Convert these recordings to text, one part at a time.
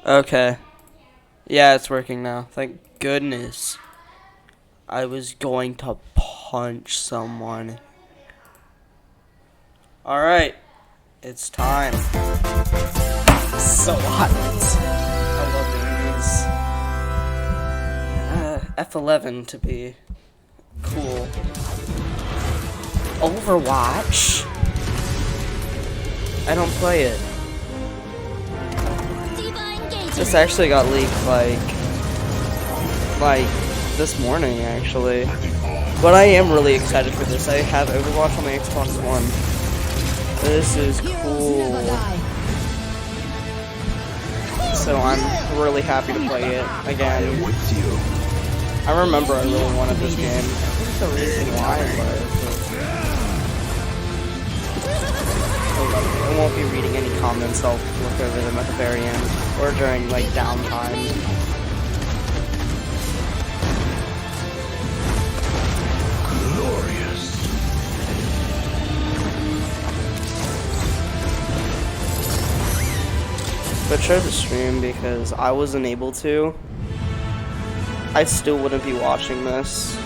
Okay. Yeah, it's working now. Thank goodness. I was going to punch someone. Alright. It's time. So hot. I love these. F11 to be cool. Overwatch? I don't play it. This actually got leaked like this morning actually. But I am really excited for this. I have Overwatch on the Xbox One. This is cool. So I'm really happy to play it again. I remember I really wanted this game. I think the reason why I won't be reading any comments. I'll look over them at the very end or during like downtime. Glorious. But share the stream because I wasn't able to. I still wouldn't be watching this.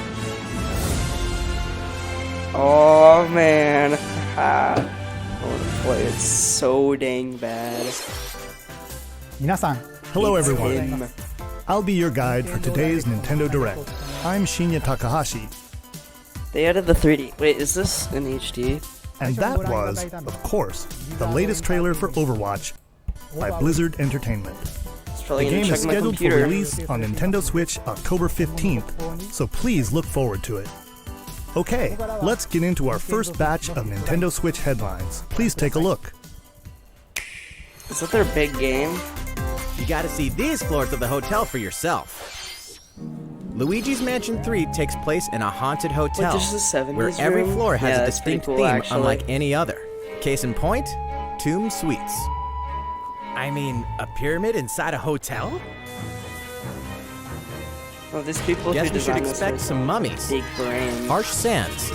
Oh man. I want to play it so dang bad. 皆さん Hello It's everyone. him. I'll be your guide for today's Nintendo Direct. I'm Shinya Takahashi, They added the 3D. Wait, is this in HD? and that was, of course, the latest trailer for Overwatch by Blizzard Entertainment. It's The probably gonna game check is my scheduled for computer. release on Nintendo Switch October 15th, so please look forward to it. Okay, let's get into our first batch of Nintendo Switch headlines. Please take a look. Is that their big game? You gotta see these floors of the hotel for yourself. Luigi's Mansion 3 takes place in a haunted hotel, there's a 70s where every room? floor has Yeah, a that's pretty distinct cool, theme actually. unlike any other. Case in point, Tomb Suites. I mean, a pyramid inside a hotel? Well, these people Guess who we should designed this expect with some mummies, big brains. harsh sands,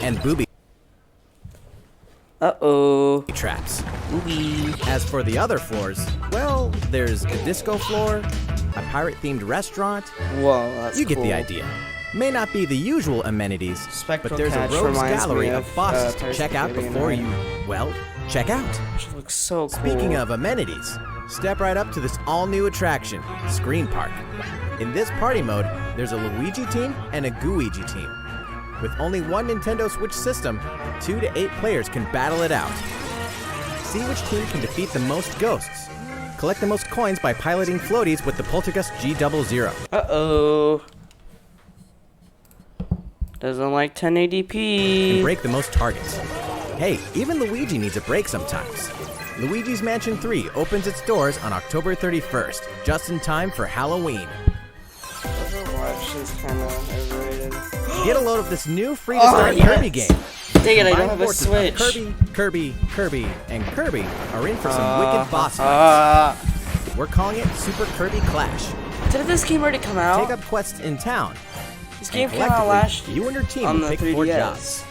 and booby Uh-oh. traps. Ooh. As for the other floors, well, there's a disco floor, a pirate-themed restaurant. Whoa, that's You get the cool. idea. May not be the usual amenities, Spectral but there's a Catch rogues reminds gallery me of of, bosses to Pirates check of the out Caribbean, before right? you, well, check out. Which looks so cool. Speaking of amenities, step right up to this all-new attraction, Screen Park. In this party mode, there's a Luigi team and a Gooigi team. With only one Nintendo Switch system, 2 to 8 players can battle it out. See which team can defeat the most ghosts. Collect the most coins by piloting floaties with the Poltergust G00. Uh-oh. Doesn't like 1080p. And break the most targets. Hey, even Luigi needs a break sometimes. Luigi's Mansion 3 opens its doors on October 31st, just in time for Halloween. Overwatch is kind of overrated. Get a load of this new free-to-start Kirby yes. game. Dang it, I don't Combined have a forces of Switch. Kirby, and Kirby are in for some wicked boss fights. We're calling it Super Kirby Clash. Did this game already come out? Take up quests in town. This game and came out last collectively, you and your team on will the pick 4 3DS. jobs.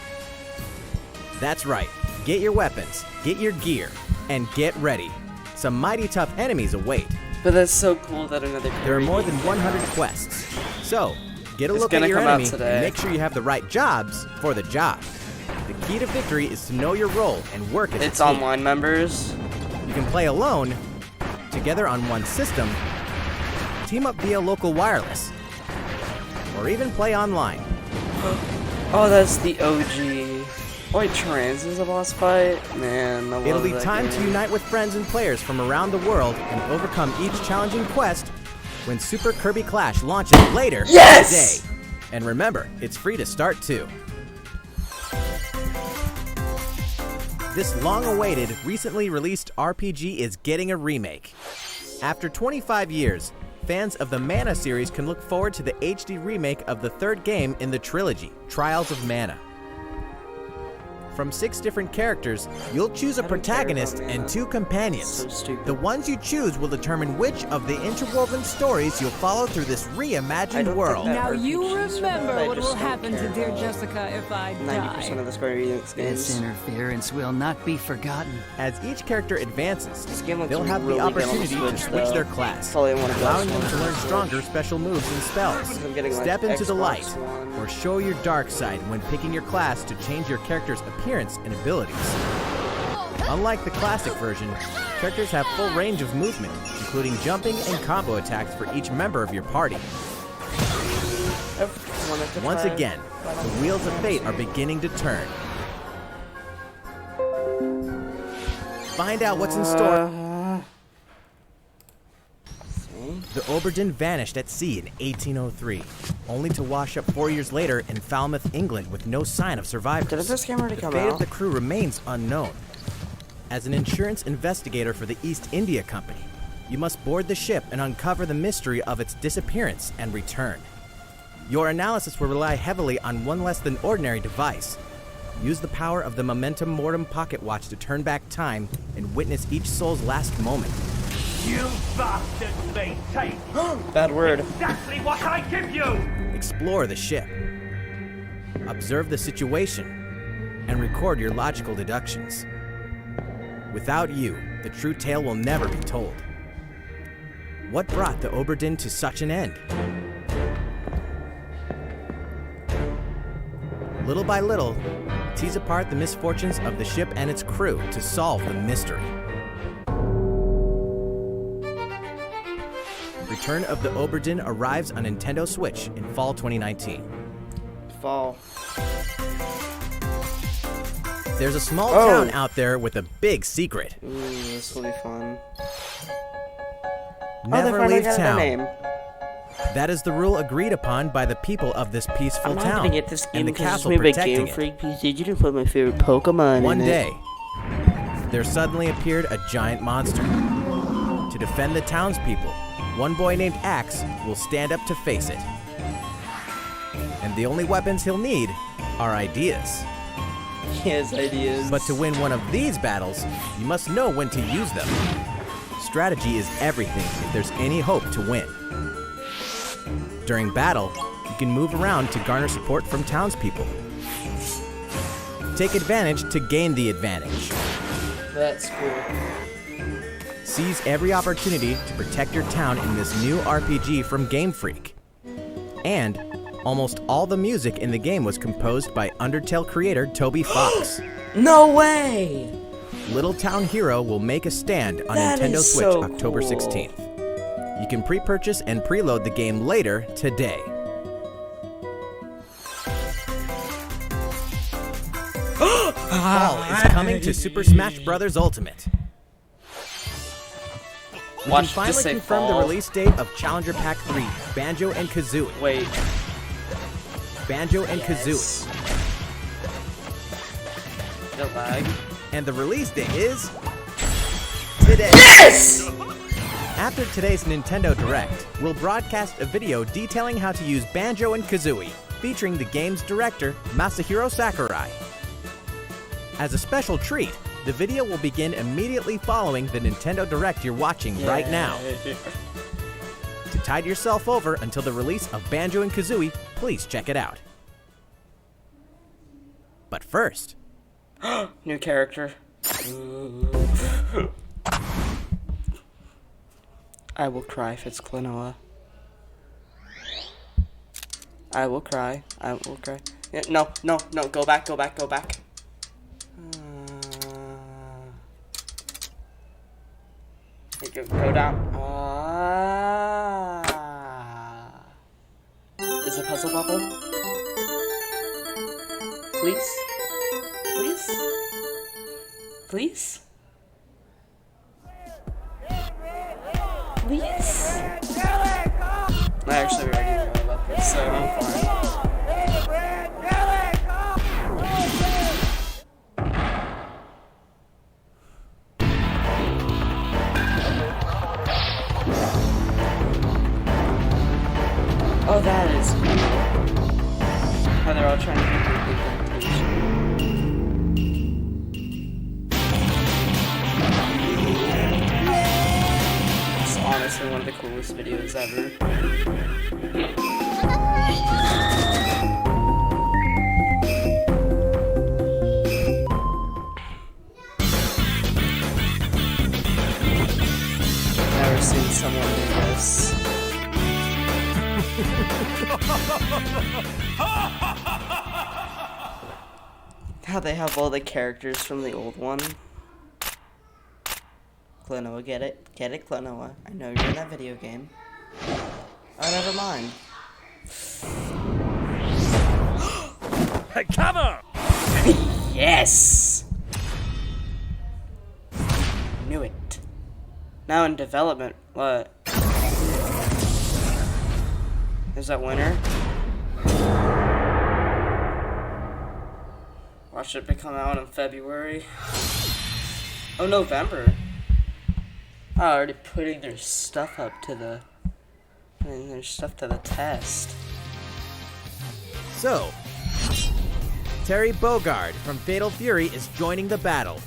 That's right. Get your weapons, get your gear, and get ready. Some mighty tough enemies await. But that's so cool that another There are Kirby more game than 100 quests. So, get a It's look at gonna your come out enemy today. and make sure you have the right jobs for the job. The key to victory is to know your role and work as It's a team. online members. You can play alone, together on one system, team up via local wireless, or even play online. Oh, that's the OG. Oh, wait, Trans is a boss fight? Man, I love It'll be that time game. to unite with friends and players from around the world and overcome each challenging quest when Super Kirby Clash launches later Yes! today. And remember, it's free to start too. This long-awaited, recently released RPG is getting a remake. After 25 years, fans of the Mana series can look forward to the HD remake of the third game in the trilogy, Trials of Mana. From 6 different characters, you'll choose a I don't care protagonist about and Mana. 2 companions. So stupid. The ones you choose will determine which of the interwoven stories you'll follow through this I reimagined don't think world. that- Now you RPGs are bad, remember I what just will don't happen to care dear about Jessica if I 90% die. of the Square Enix This games. interference will not be forgotten. As each character advances, This game looks they'll have really the good on the opportunity to Switch, switch though. their class, Probably one of allowing those them to ones learn on the stronger special moves and spells. I'm getting, like, Step into the Xbox light, One. or show your dark side when picking your class to change your character's appearance and abilities. Unlike the classic version, characters have full range of movement, including jumping and combo attacks for each member of your party. I've wanted to Once try again, the wheels of fate are beginning to turn. Find out what's in store. The Oberdin vanished at sea in 1803, only to wash up 4 years later in Falmouth, England, with no sign of survivors. Did this game already The come fate out? of the crew remains unknown. As an insurance investigator for the East India Company, you must board the ship and uncover the mystery of its disappearance and return. Your analysis will rely heavily on one less than ordinary device. Use the power of the Momentum Mortem pocket watch to turn back time and witness each soul's last moment. You bastards may take Bad word. exactly what I give you! Explore the ship. Observe the situation and record your logical deductions. Without you, the true tale will never be told. What brought the Oberdin to such an end? Little by little, tease apart the misfortunes of the ship and its crew to solve the mystery. Return of the Oberdin arrives on Nintendo Switch in fall 2019. Fall. There's a small Oh. town out there with a big secret. Ooh, this will be fun. Never they finally leave got town. their name. That is the rule agreed upon by the people of this peaceful I'm not town gonna get this game and the because it's castle made by protecting Game it. Freak PC. You didn't put my favorite Pokemon One in day, there suddenly appeared a giant monster. To defend the townspeople, one boy named Axe will stand up to face it. And the only weapons he'll need are ideas. it. He has ideas. But to win one of these battles, you must know when to use them. Strategy is everything if there's any hope to win. During battle, you can move around to garner support from townspeople. Take advantage to gain the advantage. That's cool. Seize every opportunity to protect your town in this new RPG from Game Freak. And almost all the music in the game was composed by Undertale creator Toby Fox. No way! Little Town Hero will make a stand on That Nintendo is Switch so October cool. 16th. You can pre-purchase and preload the game later today. Fall is coming to Super Smash Bros. Ultimate. We Watch can this finally say confirm the fall. release date of Challenger Pack 3, Banjo and Kazooie. Wait. Banjo and Kazooie. Yes. No lag. And the release date is today. Yes! After today's Nintendo Direct, we'll broadcast a video detailing how to use Banjo and Kazooie, featuring the game's director, Masahiro Sakurai. As a special treat, the video will begin immediately following the Nintendo Direct you're watching right now. To tide yourself over until the release of Banjo and Kazooie, please check it out. But first, New character. I will cry if it's Klonoa. I will cry. I will cry. Yeah, no, no, no. Go back, go back, go back. Go down. Is it puzzle bubble? Please? Please? Please? Please? I actually already know about this, so I'm fine. Oh, that is cool. How they're all trying to get the implementation. honestly one of the coolest videos ever. Never seen someone do this. How they have all the characters from the old one. Klonoa, get it? Get it, Klonoa? I know you're in that video game. Oh, never mind. Cover! Yes! Knew it. Now in development, what? Is that winter? Watch it come out in February. Oh, November. Oh, already putting their stuff up to the... putting their stuff to the test. So, Terry Bogard from Fatal Fury is joining the battle.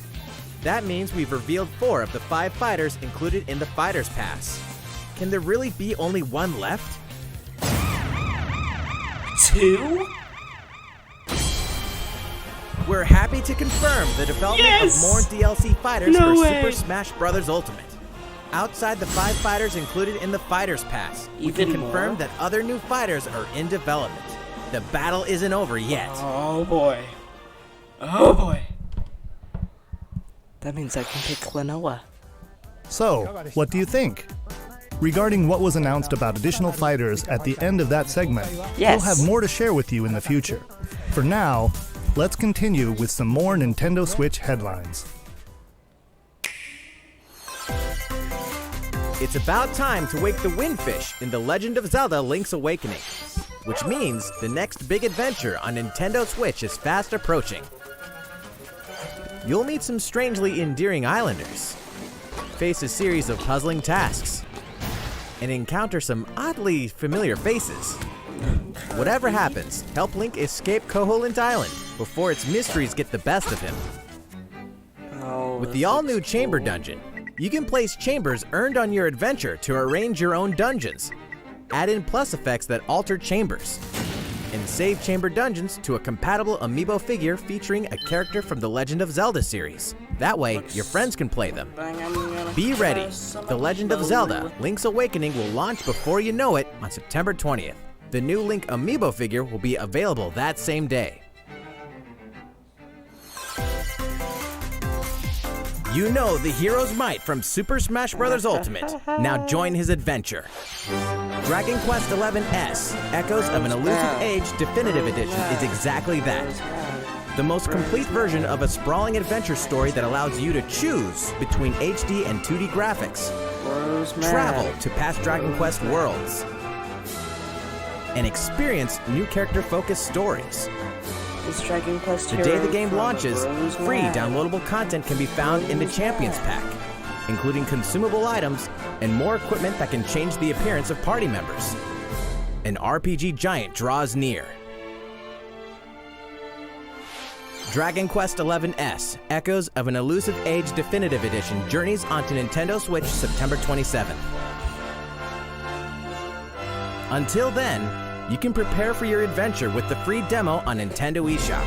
That means we've revealed 4 of the 5 fighters included in the Fighters Pass. Can there really be only one left? 2? We're happy to confirm the development of more DLC fighters No for way. Super Smash Bros. Ultimate. Outside the 5 fighters included in the Fighters Pass, we can Even confirm more? that other new fighters are in development. The battle isn't over yet. Oh boy. Oh boy. That means I can pick Klonoa. So, what do you think? Regarding what was announced about additional fighters at the end of that segment, Yes. we'll have more to share with you in the future. For now, let's continue with some more Nintendo Switch headlines. It's about time to wake the Windfish in The Legend of Zelda Link's Awakening, which means the next big adventure on Nintendo Switch is fast approaching. You'll meet some strangely endearing islanders, face a series of puzzling tasks, and encounter some oddly familiar faces. Whatever happens, help Link escape Koholint Island before its mysteries get the best of him. Oh, With this the all-new looks Chamber cool. Dungeon, you can place chambers earned on your adventure to arrange your own dungeons, add in plus effects that alter chambers, and save chamber dungeons to a compatible amiibo figure featuring a character from the Legend of Zelda series. That way, your friends can play them. Be ready. The Legend of Zelda Link's Awakening will launch before you know it on September 20th. The new Link amiibo figure will be available that same day. You know the hero's might from Super Smash Bros. Ultimate. Now join his adventure. Dragon Quest XI S, Echoes of an Elusive Age Definitive Edition is exactly that. The most complete version of a sprawling adventure story that allows you to choose between HD and 2D graphics, travel to past Dragon Quest worlds, and experience new character-focused stories. The day the game launches, free downloadable content can be found in the Champions Pack, including consumable items and more equipment that can change the appearance of party members. An RPG giant draws near. Dragon Quest XI S, Echoes of an Elusive Age Definitive Edition journeys onto Nintendo Switch September 27th. Until then, you can prepare for your adventure with the free demo on Nintendo eShop.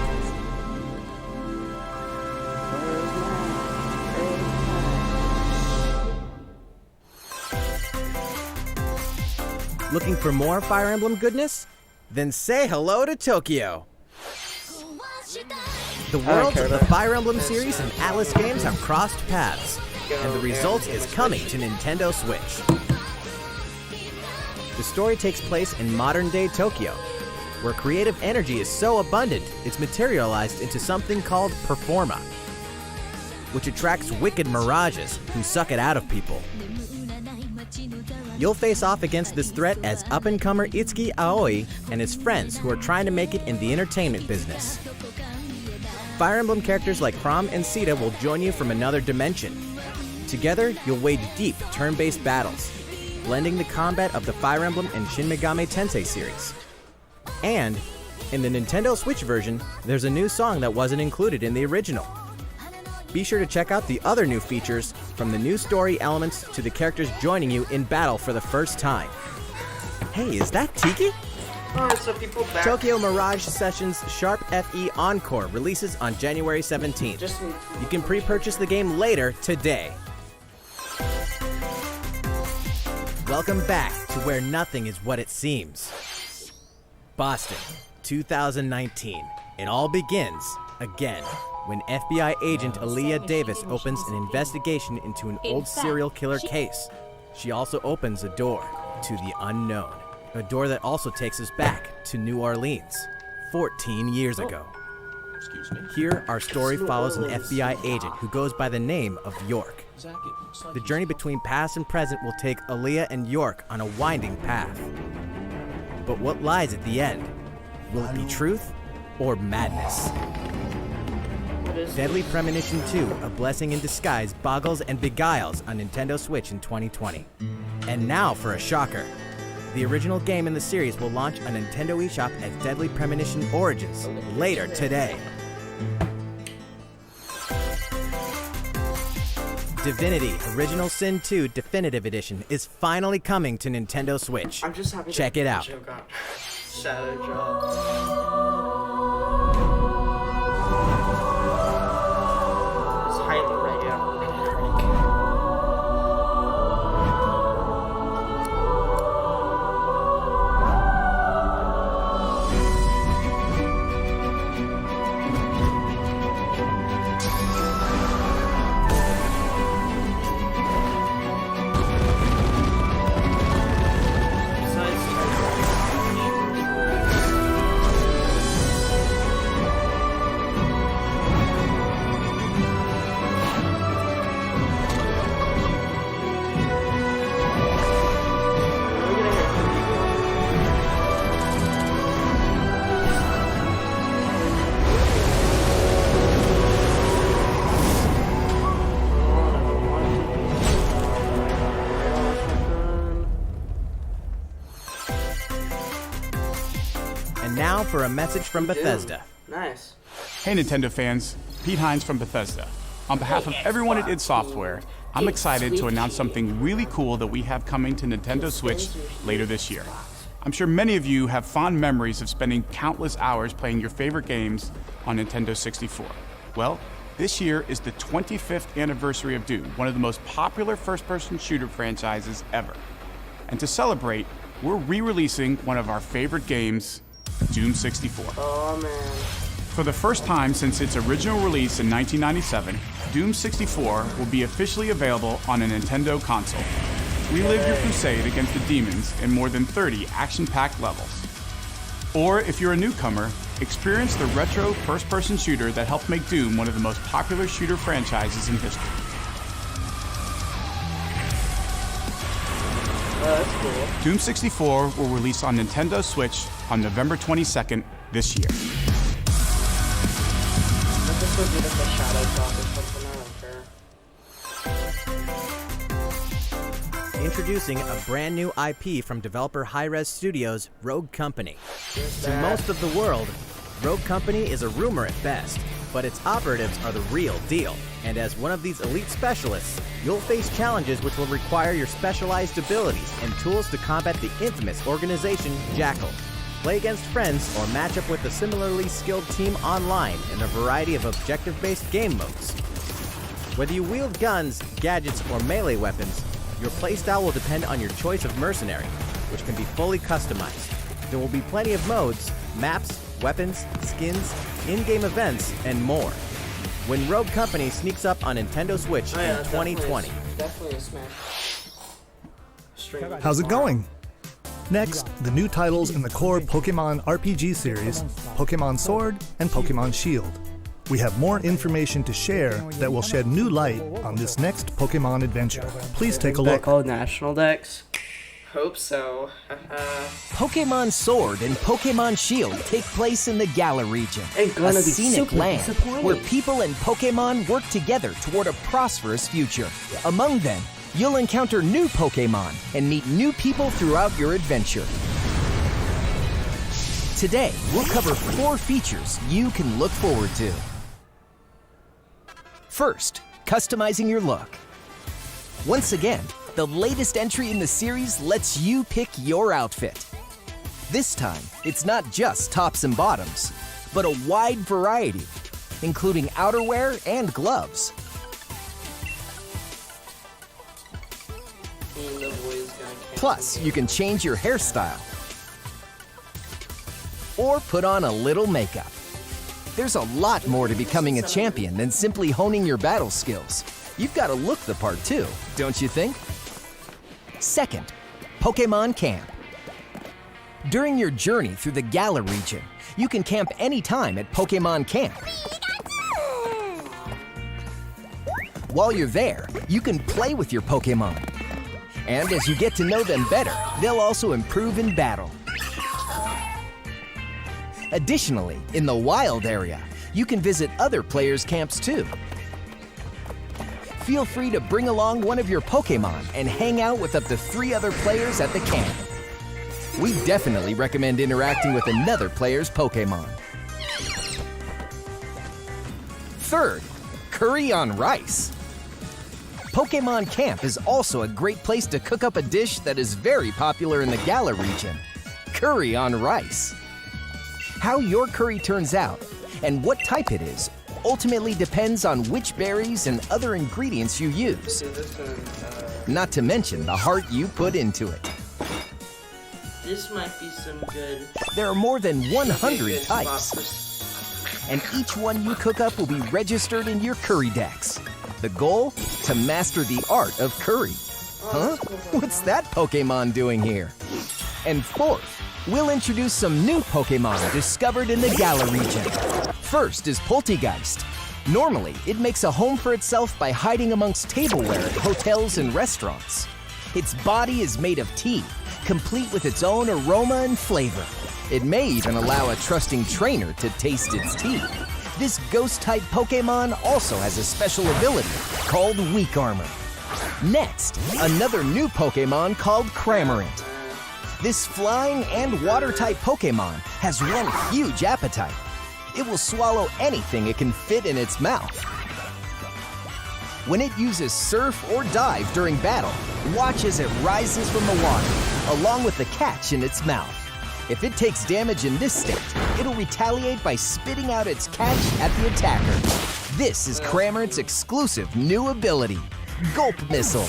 Looking for more Fire Emblem goodness? Then say hello to Tokyo! The worlds of the Fire Emblem series and Atlas games have crossed paths, and the result is coming to Nintendo Switch. The story takes place in modern-day Tokyo, where creative energy is so abundant it's materialized into something called Performa, which attracts wicked mirages who suck it out of people. You'll face off against this threat as up-and-comer Itsuki Aoi and his friends who are trying to make it in the entertainment business. Fire Emblem characters like Chrom and Sita will join you from another dimension. Together, you'll wage deep turn-based battles, blending the combat of the Fire Emblem and Shin Megami Tensei series. And, in the Nintendo Switch version, there's a new song that wasn't included in the original. Be sure to check out the other new features, from the new story elements to the characters joining you in battle for the first time. Hey, is that Tiki? Oh, so people back. Tokyo Mirage Sessions Sharp FE Encore releases on January 17th. You can pre-purchase the game later today. Welcome back to where nothing is what it seems. Boston, 2019. It all begins again when FBI agent Aaliyah Davis opens an investigation into an old serial killer case. She also opens a door to the unknown, a door that also takes us back to New Orleans, 14 years ago. Here, our story follows an FBI agent who goes by the name of York. The journey between past and present will take Aaliyah and York on a winding path. But what lies at the end? Will it be truth or madness? Deadly Premonition 2, A Blessing in Disguise, boggles and beguiles on Nintendo Switch in 2020. And now for a shocker. The original game in the series will launch on Nintendo eShop as Deadly Premonition Origins later today. Divinity Original Sin 2 Definitive Edition is finally coming to Nintendo Switch. I'm just happy Check it out. Shadow drop. It's highly rated. And now for a message from Bethesda. Nice. Hey Nintendo fans, Pete Hines from Bethesda. On behalf of everyone at id Software, I'm excited to announce something really cool that we have coming to Nintendo Switch later this year. I'm sure many of you have fond memories of spending countless hours playing your favorite games on Nintendo 64. Well, this year is the 25th anniversary of Doom, one of the most popular first-person shooter franchises ever. And to celebrate, we're re-releasing one of our favorite games, Doom 64. Oh man. For the first time since its original release in 1997, Doom 64 will be officially available on a Nintendo console. Relive your crusade against the demons in more than 30 action-packed levels. Or if you're a newcomer, experience the retro first-person shooter that helped make Doom one of the most popular shooter franchises in history. Oh, that's cool. Doom 64 will release on Nintendo Switch on November 22nd this year. Let this go get us a shadow drop or something, I don't care. Introducing a brand new IP from developer Hi-Rez Studios, Rogue Company. To most of the world, Rogue Company is a rumor at best, but its operatives are the real deal. And as one of these elite specialists, you'll face challenges which will require your specialized abilities and tools to combat the infamous organization Jackal. Play against friends or match up with a similarly skilled team online in a variety of objective-based game modes. Whether you wield guns, gadgets, or melee weapons, your playstyle will depend on your choice of mercenary, which can be fully customized. There will be plenty of modes, maps, weapons, skins, in-game events, and more. When Rogue Company sneaks up on Nintendo Switch in 2020. Definitely a smash. Stream How's it going? Next, the new titles in the core Pokemon RPG series, Pokemon Sword and Pokemon Shield. We have more information to share that will shed new light on this next Pokemon adventure. Please take a look. All national decks. Hope so. Pokemon Sword and Pokemon Shield take place in the Galar region, Ain't a gonna be scenic super land disappointing. where people and Pokemon work together toward a prosperous future. Among them, you'll encounter new Pokemon and meet new people throughout your adventure. Today, we'll cover 4 features you can look forward to. First, customizing your look. Once again, the latest entry in the series lets you pick your outfit. This time, it's not just tops and bottoms, but a wide variety, including outerwear and gloves. Plus, you can change your hairstyle or put on a little makeup. There's a lot more to becoming a champion than simply honing your battle skills. You've got to look the part too, don't you think? Second, Pokémon Camp. During your journey through the Galar region, you can camp anytime at Pokémon Camp. While you're there, you can play with your Pokémon. And as you get to know them better, they'll also improve in battle. Additionally, in the wild area, you can visit other players' camps too. Feel free to bring along one of your Pokémon and hang out with up to 3 other players at the camp. We definitely recommend interacting with another player's Pokémon. Third, curry on rice. Pokémon Camp is also a great place to cook up a dish that is very popular in the Galar region, curry on rice. How your curry turns out and what type it is ultimately depends on which berries and other ingredients you use. Not to mention the heart you put into it. This might be some good. There are more than 100 types, and each one you cook up will be registered in your curry decks. The goal? To master the art of curry. Huh? What's that Pokémon doing here? And fourth, we'll introduce some new Pokémon discovered in the Galar region. First is Poltegeist. Normally, it makes a home for itself by hiding amongst tableware at hotels and restaurants. Its body is made of tea, complete with its own aroma and flavor. It may even allow a trusting trainer to taste its tea. This ghost-type Pokémon also has a special ability called Weak Armor. Next, another new Pokémon called Cramorant. This flying and water-type Pokémon has one huge appetite. It will swallow anything it can fit in its mouth. When it uses Surf or Dive during battle, watch as it rises from the water, along with the catch in its mouth. If it takes damage in this state, it'll retaliate by spitting out its catch at the attacker. This is Cramorant's exclusive new ability, Gulp Missile.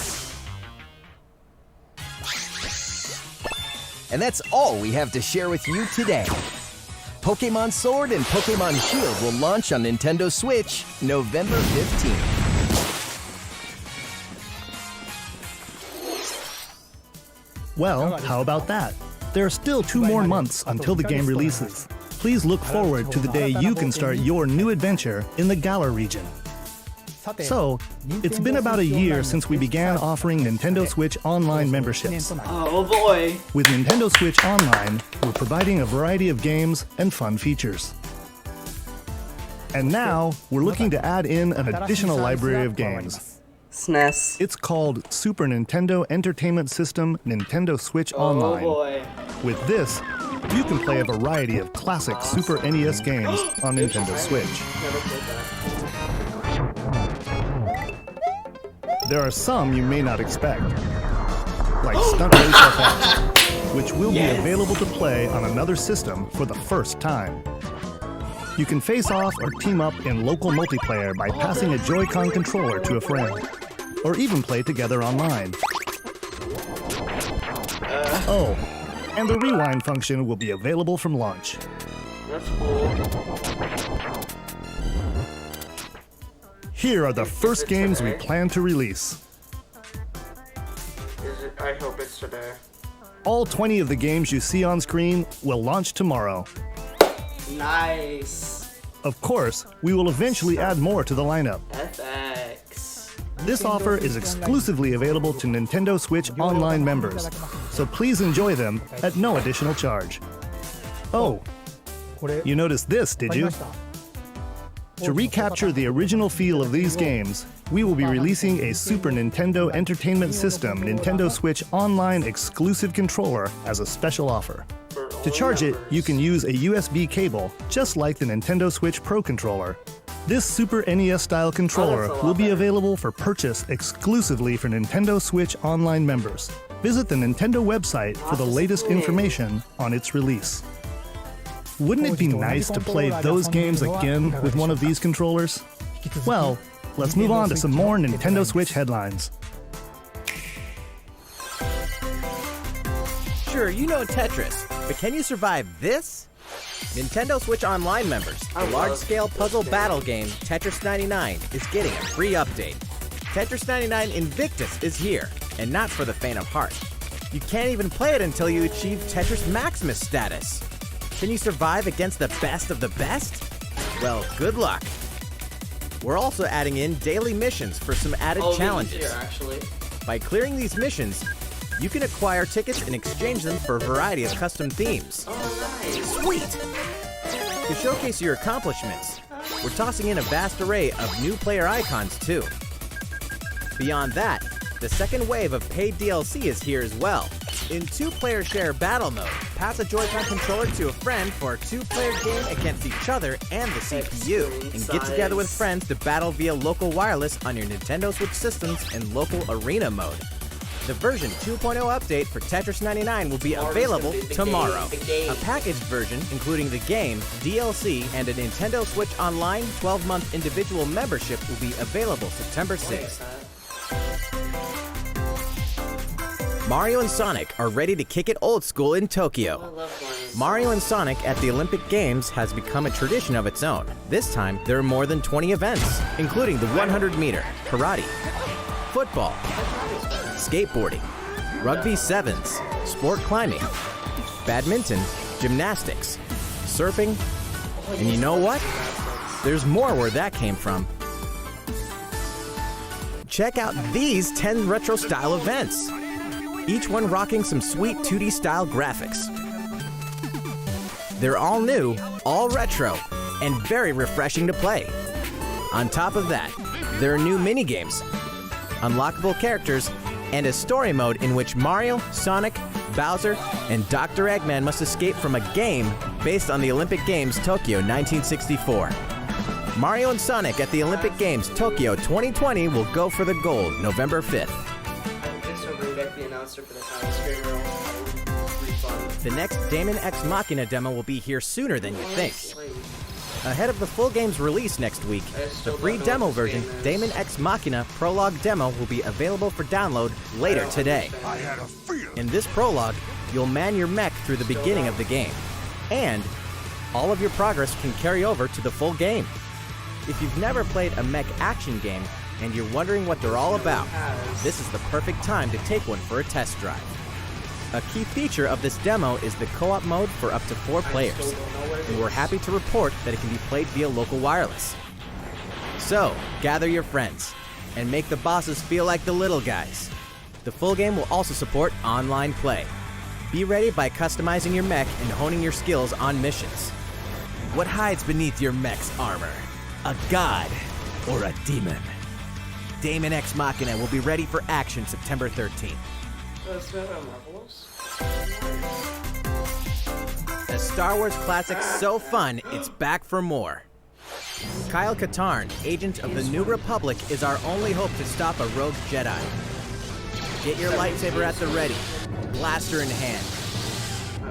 And that's all we have to share with you today. Pokémon Sword and Pokémon Shield will launch on Nintendo Switch November 15th. Well, how about that? There are still 2 more months until the game releases. Please look forward to the day you can start your new adventure in the Galar region. So, it's been about a year since we began offering Nintendo Switch Online memberships. Oh boy. With Nintendo Switch Online, we're providing a variety of games and fun features. And now, we're looking to add in an additional library of games. SNES. It's called Super Nintendo Entertainment System Nintendo Switch Online. Oh boy. With this, you can play a variety of classic Super NES games on Nintendo Switch. Never played that. There are some you may not expect, like Stunt Race FX, which will be available to play on another system for the first time. You can face off or team up in local multiplayer by passing a Joy-Con controller to a friend, or even play together online. Oh, and the rewind function will be available from launch. That's cool. Here are the first games we plan to release. Is it? I hope it's today. All 20 of the games you see on screen will launch tomorrow. Nice. Of course, we will eventually add more to the lineup. FX. This offer is exclusively available to Nintendo Switch Online members, so please enjoy them at no additional charge. Oh, you noticed this, did you? To recapture the original feel of these games, we will be releasing a Super Nintendo Entertainment System Nintendo Switch Online exclusive controller as a special offer. To charge it, you can use a USB cable, just like the Nintendo Switch Pro controller. This Super NES-style controller lot will be better. available for purchase exclusively for Nintendo Switch Online members. Visit the Nintendo website for the latest information on its release. Wouldn't it be nice to play those games again with one of these controllers? Well, let's move on to some more Nintendo Switch headlines. Sure, you know Tetris, but can you survive this? Nintendo Switch Online members, the large-scale puzzle battle game Tetris 99 is getting a free update. Tetris 99 Invictus is here, and not for the faint of heart. You can't even play it until you achieve Tetris Maximus status. Can you survive against the best of the best? Well, good luck. We're also adding in daily missions for some added challenges. Here, actually. By clearing these missions, you can acquire tickets and exchange them for a variety of custom themes. Oh, nice. Sweet! To showcase your accomplishments, we're tossing in a vast array of new player icons too. Beyond that, the second wave of paid DLC is here as well. In two-player share battle mode, pass a Joy-Con controller to a friend for a two-player game against each other and the CPU, and get together with friends to battle via local wireless on your Nintendo Switch systems in local arena mode. The version 2.0 update for Tetris 99 will be available tomorrow. A packaged version, including the game, DLC, and a Nintendo Switch Online 12-month individual membership will be available September 6th. Mario and Sonic are ready to kick it old school in Tokyo. Mario and Sonic at the Olympic Games has become a tradition of its own. This time, there are more than 20 events, including the 100-meter, karate, football, skateboarding, rugby sevens, sport climbing, badminton, gymnastics, surfing, and you know what? There's more where that came from. Check out these 10 retro-style events, each one rocking some sweet 2D style graphics. They're all new, all retro, and very refreshing to play. On top of that, there are new mini-games, unlockable characters, and a story mode in which Mario, Sonic, Bowser, and Dr. Eggman must escape from a game based on the Olympic Games Tokyo 1964. Mario and Sonic at the Olympic Games Tokyo 2020 will go for the gold November 5th. The next Daemon X Machina demo will be here sooner than you think. Ahead of the full game's release next week, the free demo version, Daemon X Machina Prologue Demo, will be available for download later today. In this prologue, you'll man your mech through the beginning of the game, and all of your progress can carry over to the full game. If you've never played a mech action game and you're wondering what they're all about, this is the perfect time to take one for a test drive. A key feature of this demo is the co-op mode for up to 4 players, and we're happy to report that it can be played via local wireless. So, gather your friends, and make the bosses feel like the little guys. The full game will also support online play. Be ready by customizing your mech and honing your skills on missions. What hides beneath your mech's armor? A god or a demon? Daemon X Machina will be ready for action September 13th. A Star Wars classic so fun, it's back for more. Kyle Katarn, agent of the New Republic, is our only hope to stop a rogue Jedi. Get your lightsaber at the ready, blaster in hand,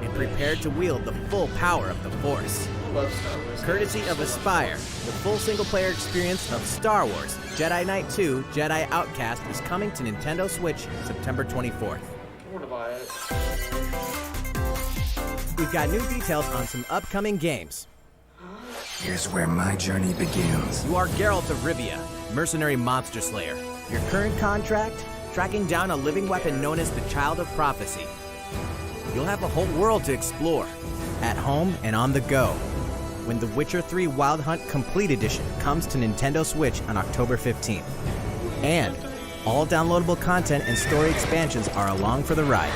and prepare to wield the full power of the Force. Courtesy of Aspire, the full single-player experience of Star Wars Jedi Knight 2 Jedi Outcast is coming to Nintendo Switch September 24th. We've got new details on some upcoming games. Here's where my journey begins. You are Geralt of Rivia, mercenary monster slayer. Your current contract? Tracking down a living weapon known as the Child of Prophecy. You'll have a whole world to explore, at home and on the go, when The Witcher 3 Wild Hunt Complete Edition comes to Nintendo Switch on October 15th. And all downloadable content and story expansions are along for the ride.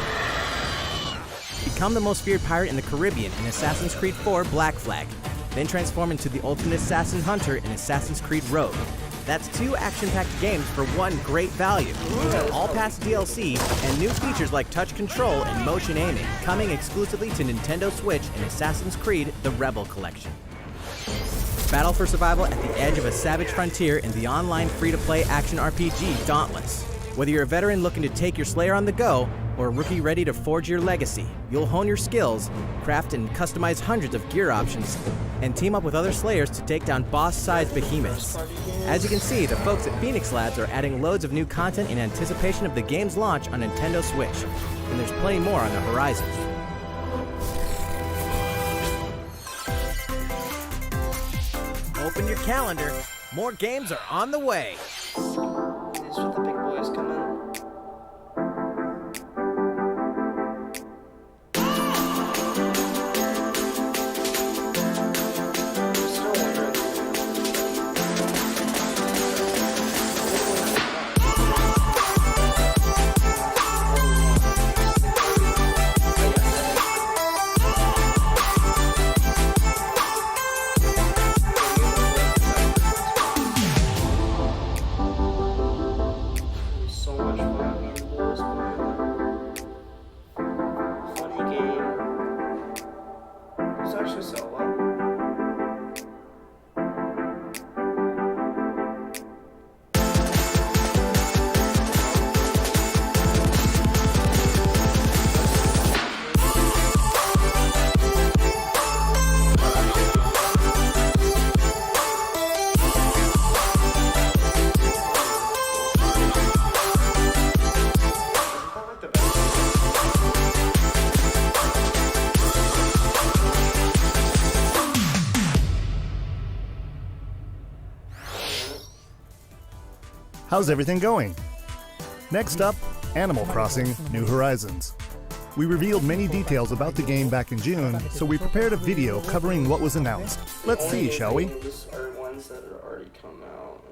Become the most feared pirate in the Caribbean in Assassin's Creed 4 Black Flag. Then transform into the ultimate assassin hunter in Assassin's Creed Rogue. That's 2 action-packed games for one great value. All past DLC and new features like touch control and motion aiming, coming exclusively to Nintendo Switch in Assassin's Creed The Rebel Collection. Battle for survival at the edge of a savage frontier in the online free-to-play action RPG Dauntless. Whether you're a veteran looking to take your Slayer on the go, or a rookie ready to forge your legacy, you'll hone your skills, craft and customize hundreds of gear options, and team up with other Slayers to take down boss-sized behemoths. As you can see, the folks at Phoenix Labs are adding loads of new content in anticipation of the game's launch on Nintendo Switch, and there's plenty more on the horizon. Open your calendar, more games are on the way. These are the big boys coming. How's everything going? Next up, Animal Crossing New Horizons. We revealed many details about the game back in June, so we prepared a video covering what was announced. Let's see, shall we? These are ones that are already come out.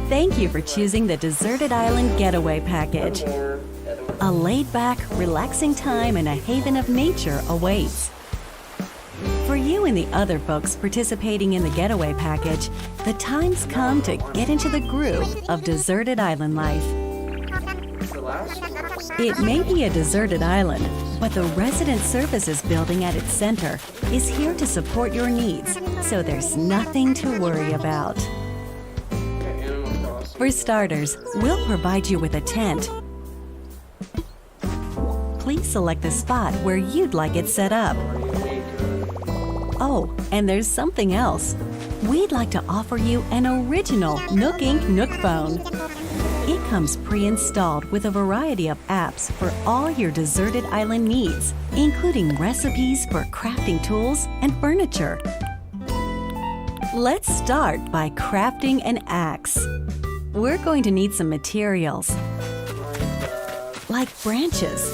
Thank you for choosing the Deserted Island Getaway Package. A laid-back, relaxing time and a haven of nature awaits. For you and the other folks participating in the Getaway Package, the time's come to get into the groove of deserted island life. It may be a deserted island, but the Resident Services building at its center is here to support your needs, so there's nothing to worry about. For starters, we'll provide you with a tent. Please select the spot where you'd like it set up. Oh, and there's something else. We'd like to offer you an original Nook Inc. Nook phone. It comes pre-installed with a variety of apps for all your deserted island needs, including recipes for crafting tools and furniture. Let's start by crafting an axe. We're going to need some materials, like branches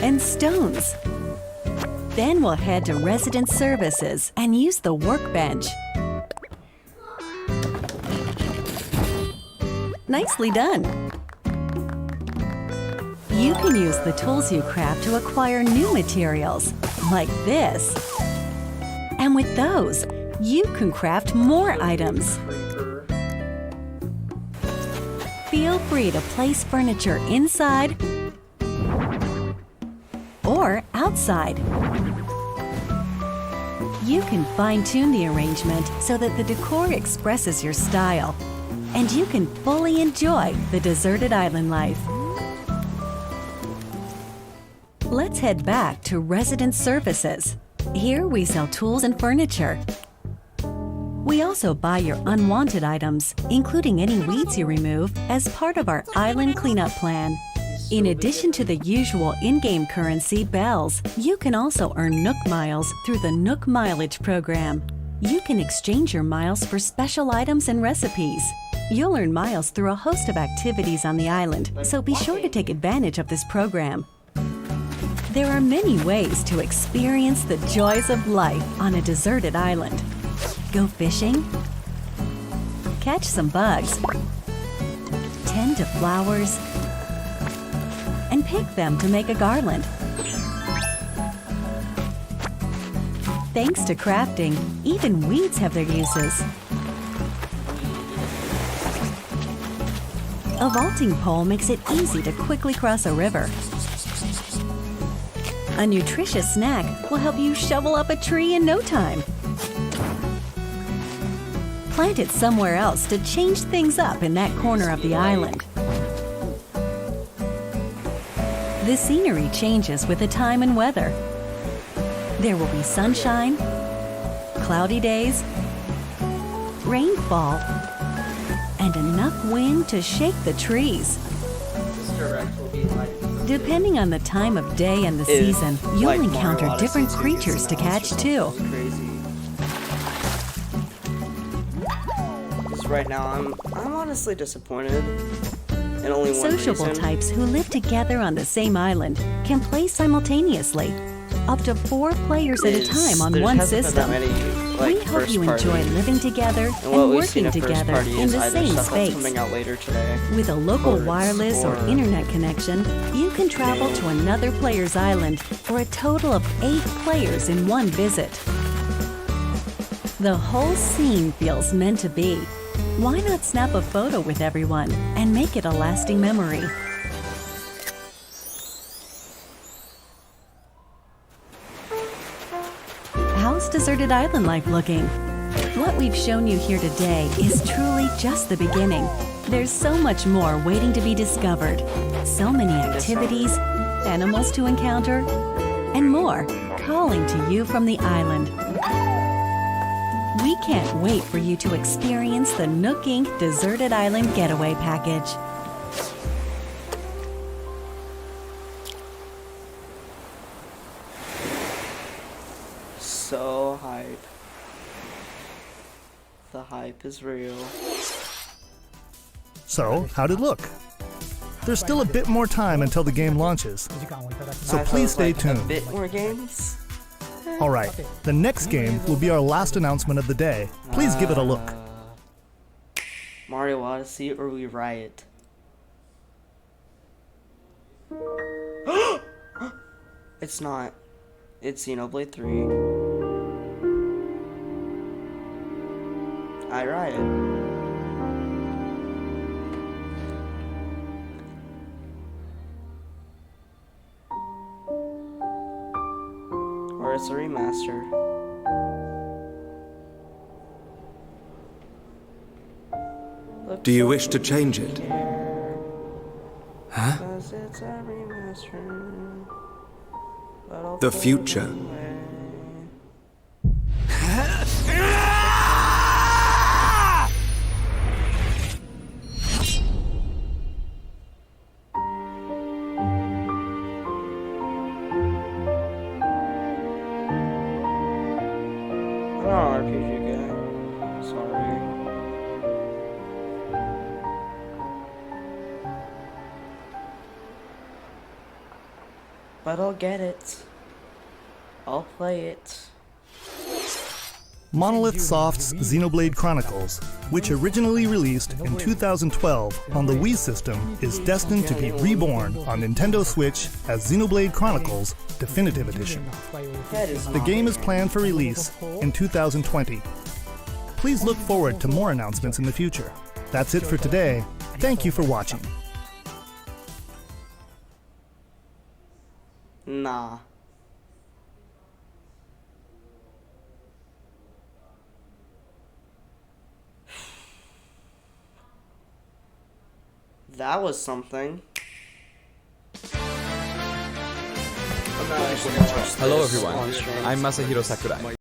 and stones. Then we'll head to Resident Services and use the workbench. Nicely done. You can use the tools you craft to acquire new materials, like this. And with those, you can craft more items. Feel free to place furniture inside or outside. You can fine-tune the arrangement so that the decor expresses your style, and you can fully enjoy the deserted island life. Let's head back to Resident Services. Here we sell tools and furniture. We also buy your unwanted items, including any weeds you remove, as part of our island cleanup plan. In addition to the usual in-game currency, bells, you can also earn Nook Miles through the Nook Mileage program. You can exchange your miles for special items and recipes. You'll earn miles through a host of activities on the island, so be sure to take advantage of this program. There are many ways to experience the joys of life on a deserted island. Go fishing? Catch some bugs? Tend to flowers? And pick them to make a garland. Thanks to crafting, even weeds have their uses. A vaulting pole makes it easy to quickly cross a river. A nutritious snack will help you shovel up a tree in no time. Plant it somewhere else to change things up in that corner of the island. The scenery changes with the time and weather. There will be sunshine, cloudy days, rainfall, and enough wind to shake the trees. This direct will be like Depending on the time of day and the season, you'll like encounter Mario different Odyssey 2 gets creatures to catch announced, too. which is crazy. 'Cause right now I'm honestly disappointed. And only one Sociable reason. types who live together on the same island can play simultaneously, up to 4 players at a time on There one hasn't been that system. many, like, We hope first you enjoy party. living together And what and we've seen working at first together party in is the either same stuff that's space. coming out later today. With a local or it's wireless or for- internet connection, you can travel to another player's island for a total of 8 players in one visit. The whole scene feels meant to be. Why not snap a photo with everyone and make it a lasting memory? How's Deserted Island life looking? What we've shown you here today is truly just the beginning. There's so much more waiting to be discovered. So many activities, animals to encounter, and more calling to you from the island. We can't wait for you to experience the Nook Inc. Deserted Island Getaway Package. So hype. The hype is real. So, how'd it look? There's still a bit more time until the game launches, so I thought it please was stay like a tuned. bit more games. Alright, the next game will be our last announcement of the day. Please give it a look. Mario Odyssey or We Riot. It's not. It's Xenoblade 3. I Riot. Or it's a remaster. Do you wish to change it? Huh? Cause it's a remaster. But I'll The put it future. away. I'm not an RPG guy. Sorry. But I'll get it. I'll play it. Monolith Soft's Xenoblade Chronicles, which originally released in 2012 on the Wii system, is destined to be reborn on Nintendo Switch as Xenoblade Chronicles Definitive Edition. The game is planned for release in 2020. Please look forward to more announcements in the future. That's it for today. Thank you for watching. Nah. That was something. Hello everyone, I'm Masahiro Sakurai.